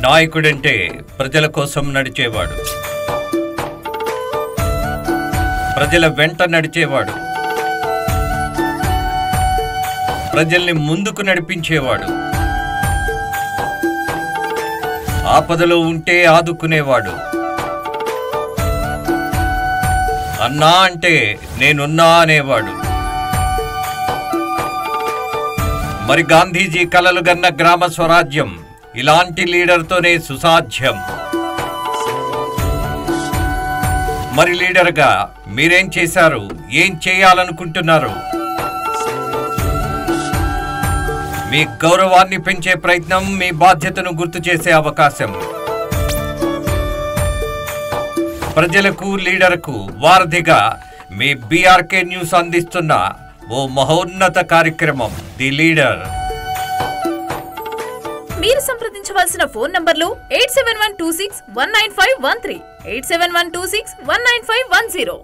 నాయకుడంటే ప్రజల కోసం నడిచేవాడు, ప్రజల వెంట నడిచేవాడు, ప్రజల్ని ముందుకు నడిపించేవాడు, ఆపదలో ఉంటే ఆదుకునేవాడు. అన్నా అంటే నేనున్నా అనేవాడు. మరి గాంధీజీ కలలు గన్న గ్రామ స్వరాజ్యం ఇలాంటి లీడర్తోనే సుసాధ్యం. మరి లీడర్గా మీరేం చేశారు, ఏం చేయాలనుకుంటున్నారు? మీ గౌరవాన్ని పెంచే ప్రయత్నం, మీ బాధ్యతను గుర్తు చేసే అవకాశం. ప్రజలకు, లీడర్కు వారధిగా మీ బీఆర్కే న్యూస్ అందిస్తున్న ఓ మహోన్నత కార్యక్రమం ది లీడర్. మీరు సంప్రదించవలసిన ఫోన్ నంబర్లు 8712619513, 8712619510.